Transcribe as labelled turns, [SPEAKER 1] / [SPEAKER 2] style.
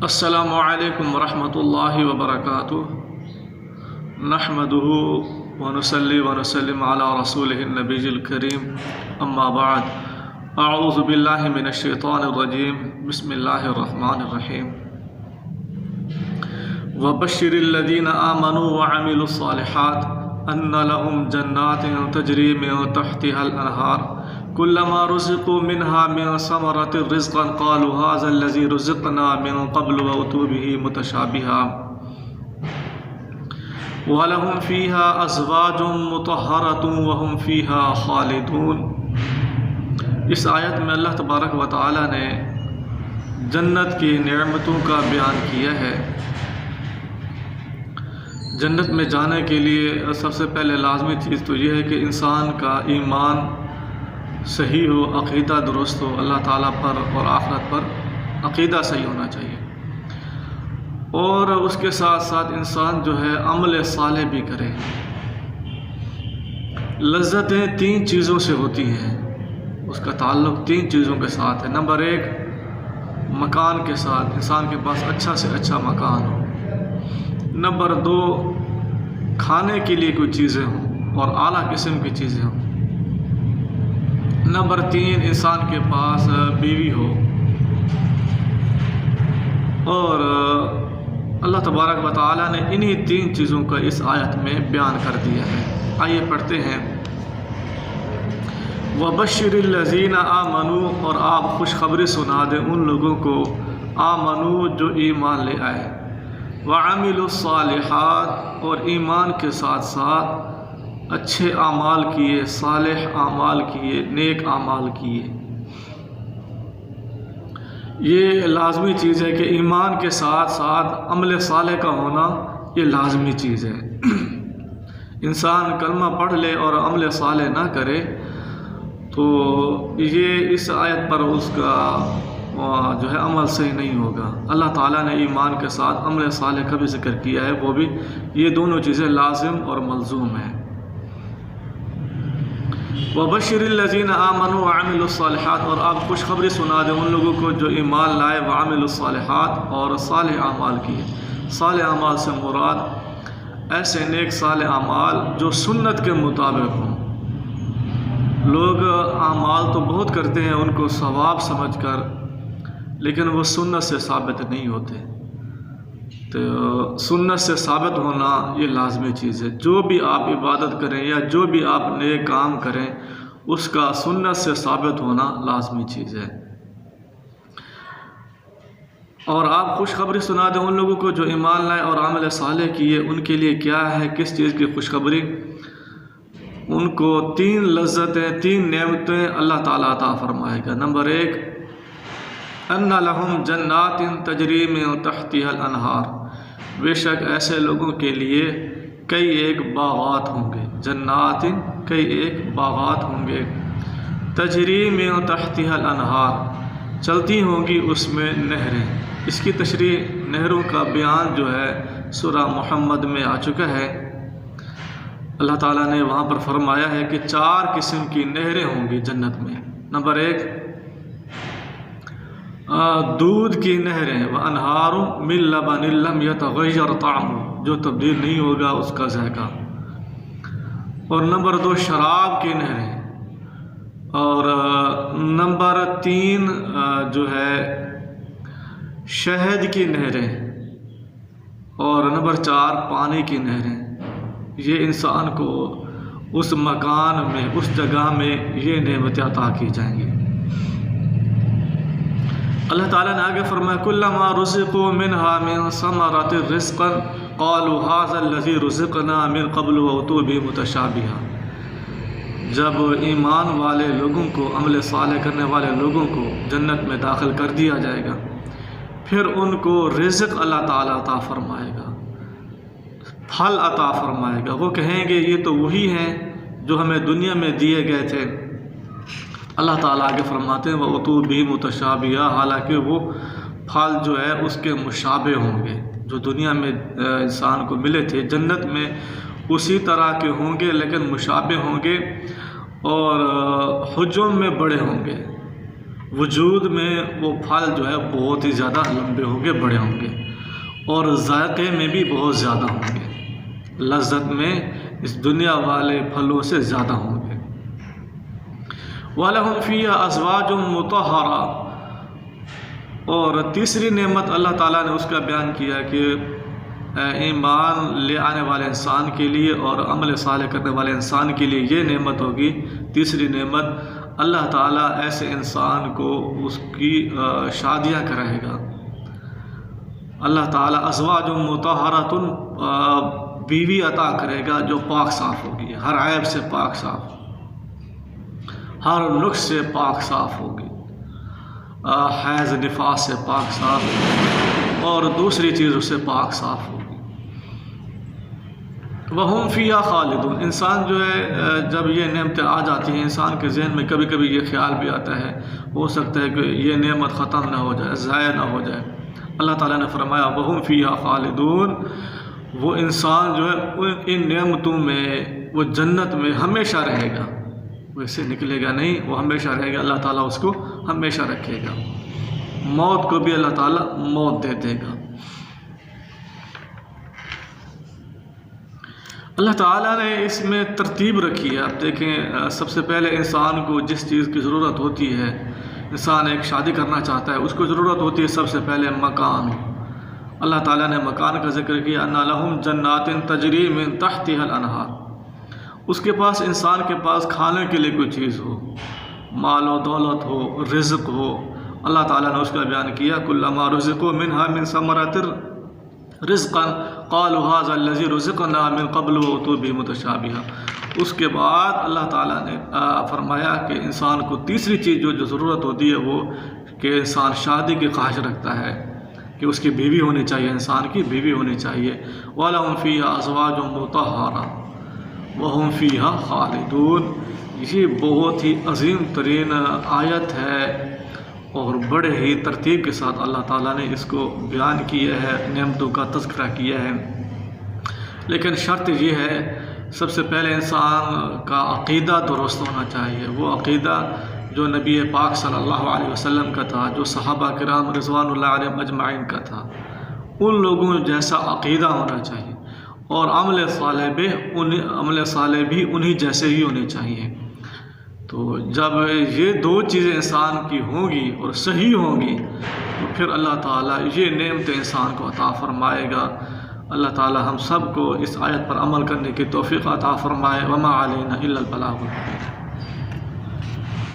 [SPEAKER 1] السلام علیکم ورحمۃ اللہ وبرکاتہ نحمده ونصلی ونسلم علی رسولہ النبی الکریم اما بعد اعوذ باللہ من الشیطان الرجیم بسم اللہ الرحمن الرحیم وبشر الذین آمنوا وعملوا الصالحات ان لهم جنات تجری من تحتها الانہار كلما رزقوا منها من ثمرة رزقا قالوا هذا الذي رزقنا من قبل وأتوا به متشابها ولهم فيها أزواج مطهرة وهم فيها خالدون۔ اس آیت میں اللہ تبارک و تعالی نے جنت کی نعمتوں کا بیان کیا ہے۔ جنت میں جانے کے لیے سب سے پہلے لازمی چیز تو یہ ہے کہ انسان کا ایمان صحیح ہو، عقیدہ درست ہو، اللہ تعالیٰ پر اور آخرت پر عقیدہ صحیح ہونا چاہیے، اور اس کے ساتھ ساتھ انسان جو ہے عمل صالح بھی کرے۔ لذتیں تین چیزوں سے ہوتی ہیں، اس کا تعلق تین چیزوں کے ساتھ ہے۔ نمبر ایک، مکان کے ساتھ، انسان کے پاس اچھا سے اچھا مکان ہو۔ نمبر دو، کھانے کے لیے کوئی چیزیں ہوں اور اعلیٰ قسم کی چیزیں ہوں۔ نمبر تین، انسان کے پاس بیوی ہو۔ اور اللہ تبارک و تعالیٰ نے انہی تین چیزوں کا اس آیت میں بیان کر دیا ہے۔ آئیے پڑھتے ہیں۔ وَبَشِّرِ الَّذِينَ آمَنُوا، اور آپ خوشخبری سنا دیں ان لوگوں کو آمنو جو ایمان لے آئے، وَعَمِلُوا الصَّالِحَاتِ، اور ایمان کے ساتھ ساتھ اچھے اعمال کیے، صالح اعمال کیے، نیک اعمال کیے۔ یہ لازمی چیز ہے کہ ایمان کے ساتھ ساتھ عمل صالح کا ہونا یہ لازمی چیز ہے۔ انسان کلمہ پڑھ لے اور عمل صالح نہ کرے تو یہ اس آیت پر اس کا جو ہے عمل صحیح نہیں ہوگا۔ اللہ تعالیٰ نے ایمان کے ساتھ عمل صالح کا بھی ذکر کیا ہے، وہ بھی یہ دونوں چیزیں لازم اور ملزوم ہیں۔ وَبَشِّرِ الَّذِينَ آمَنُوا وَعَمِلُوا الصَّالِحَاتِ، اور آپ خوشخبری سنا دیں ان لوگوں کو جو ایمان لائے، وَعَمِلُوا الصَّالِحَاتِ، اور صالح اعمال کیے۔ صالح اعمال سے مراد ایسے نیک صالح اعمال جو سنت کے مطابق ہوں۔ لوگ اعمال تو بہت کرتے ہیں ان کو ثواب سمجھ کر، لیکن وہ سنت سے ثابت نہیں ہوتے۔ تو سنت سے ثابت ہونا یہ لازمی چیز ہے۔ جو بھی آپ عبادت کریں یا جو بھی آپ نیک کام کریں، اس کا سنت سے ثابت ہونا لازمی چیز ہے۔ اور آپ خوشخبری سنا دیں ان لوگوں کو جو ایمان لائے اور عمل صالح کیے، ان کے لیے کیا ہے، کس چیز کی خوشخبری؟ ان کو تین لذتیں، تین نعمتیں اللہ تعالیٰ عطا فرمائے گا۔ نمبر ایک، ان لہم جنات تجری من تحتها الانہار، بے شک ایسے لوگوں کے لیے کئی ایک باغات ہوں گے، جنات کئی ایک باغات ہوں گے، تجری من تحتها الانہار، چلتی ہوں گی اس میں نہریں۔ اس کی تشریح، نہروں کا بیان جو ہے سورہ محمد میں آ چکا ہے۔ اللہ تعالیٰ نے وہاں پر فرمایا ہے کہ 4 قسم کی نہریں ہوں گی جنت میں۔ نمبر ایک، دودھ کی نہریں، وَأَنْهَارٌ مِّن لَبَنٍ لَّمْ يَتَغَيَّرْ طَعْمُهُ، جو تبدیل نہیں ہوگا اس کا ذائقہ۔ اور نمبر 2، شراب کی نہریں۔ اور نمبر 3 جو ہے شہد کی نہریں۔ اور نمبر 4 پانی کی نہریں۔ یہ انسان کو اس مکان میں، اس جگہ میں یہ نعمتیں عطا کی جائیں گی۔ اللہ تعالیٰ نے آگے فرمایا كُلَّمَا رُزِقُوا مِنْهَا مِنْ ثَمَرَةٍ رِزْقًا قَالُوا هَذَا الَّذِي رُزِقْنَا مِنْ قَبْلُ وَأُتُوا بِهِ مُتَشَابِهًا، جب ایمان والے لوگوں کو، عمل صالح کرنے والے لوگوں کو جنت میں داخل کر دیا جائے گا، پھر ان کو رزق اللہ تعالیٰ عطا فرمائے گا، پھل عطا فرمائے گا۔ وہ کہیں گے یہ تو وہی ہیں جو ہمیں دنیا میں دیے گئے تھے۔ اللہ تعالیٰ آگے فرماتے ہیں وَأُتُوا بِهِ مُتَشَابِهًا، حالانکہ وہ پھل جو ہے اس کے مشابہ ہوں گے، جو دنیا میں انسان کو ملے تھے، جنت میں اسی طرح کے ہوں گے لیکن مشابہ ہوں گے، اور حجم میں بڑے ہوں گے۔ وجود میں وہ پھل جو ہے بہت ہی زیادہ لمبے ہوں گے، بڑے ہوں گے، اور ذائقے میں بھی بہت زیادہ ہوں گے، لذت میں اس دنیا والے پھلوں سے زیادہ ہوں گے۔ وَلَهُمْ فِيهَا أَزْوَاجٌ مُطَهَّرَةٌ، اور تیسری نعمت اللہ تعالیٰ نے اس کا بیان کیا کہ ایمان لے آنے والے انسان کے لیے اور عمل صالح کرنے والے انسان کے لیے یہ نعمت ہوگی۔ تیسری نعمت، اللہ تعالیٰ ایسے انسان کو اس کی شادیاں کرائے گا۔ اللہ تعالیٰ ازواج مطہرۃ، بیوی عطا کرے گا جو پاک صاف ہوگی، ہر عیب سے پاک صاف، ہر نقص سے پاک صاف ہوگی، حیض نفاس سے پاک صاف اور دوسری چیزوں سے پاک صاف ہوگی۔ وَهُمْ فِيهَا خَالِدُونَ، انسان جو ہے جب یہ نعمتیں آ جاتی ہیں، انسان کے ذہن میں کبھی کبھی یہ خیال بھی آتا ہے، ہو سکتا ہے کہ یہ نعمت ختم نہ ہو جائے، ضائع نہ ہو جائے۔ اللہ تعالیٰ نے فرمایا وَهُمْ فِيهَا خَالِدُونَ، وہ انسان جو ہے ان نعمتوں میں، وہ جنت میں ہمیشہ رہے گا، وہ اس سے نکلے گا نہیں، وہ ہمیشہ رہے گا۔ اللہ تعالیٰ اس کو ہمیشہ رکھے گا، موت کو بھی اللہ تعالیٰ موت دے دے گا۔ اللہ تعالیٰ نے اس میں ترتیب رکھی ہے۔ اب دیکھیں، سب سے پہلے انسان کو جس چیز کی ضرورت ہوتی ہے، انسان ایک شادی کرنا چاہتا ہے، اس کو ضرورت ہوتی ہے سب سے پہلے مکان۔ اللہ تعالیٰ نے مکان کا ذکر کیا، اَنَّ لَهُمْ جَنَّاتٍ تَجْرِي مِن تَحْتِهَا الْأَنْهَارُ، اس کے پاس، انسان کے پاس کھانے کے لیے کوئی چیز ہو، مال و دولت ہو، رزق ہو، اللہ تعالیٰ نے اس کا بیان کیا كُلَّمَا رُزِقُوا مِنْهَا مِن ثَمَرَةٍ رِزْقًا قَالُوا هَذَا الَّذِي رُزِقْنَا مِن قَبْلُ وَأُتُوا بِهِ مُتَشَابِهًا۔ اس کے بعد اللہ تعالیٰ نے فرمایا کہ انسان کو تیسری چیز جو ضرورت ہوتی ہے وہ کہ انسان شادی کی خواہش رکھتا ہے کہ اس کی بیوی ہونی چاہیے، انسان کی بیوی ہونی چاہیے۔ وَلَهُمْ فِيهَا أَزْوَاجٌ مُطَهَّرَةٌ وَهُمْ فِيهَا خَالِدُونَ۔ یہ بہت ہی عظیم ترین آیت ہے اور بڑے ہی ترتیب کے ساتھ اللہ تعالیٰ نے اس کو بیان کیا ہے، نعمتوں کا تذکرہ کیا ہے۔ لیکن شرط یہ ہے، سب سے پہلے انسان کا عقیدہ درست ہونا چاہیے، وہ عقیدہ جو نبی پاک صلی اللہ علیہ وسلم کا تھا، جو صحابہ کرام رضوان اللہ علیہم اجمعین کا تھا، ان لوگوں جیسا عقیدہ ہونا چاہیے، اور عمل صالح بھی انہی جیسے ہی ہونے چاہیے۔ تو جب یہ دو چیزیں انسان کی ہوں گی اور صحیح ہوں گی تو پھر اللہ تعالیٰ یہ نعمت انسان کو عطا فرمائے گا۔ اللہ تعالیٰ ہم سب کو اس آیت پر عمل کرنے کی توفیق عطا فرمائے۔ وما علینا الا البلاغ المبین۔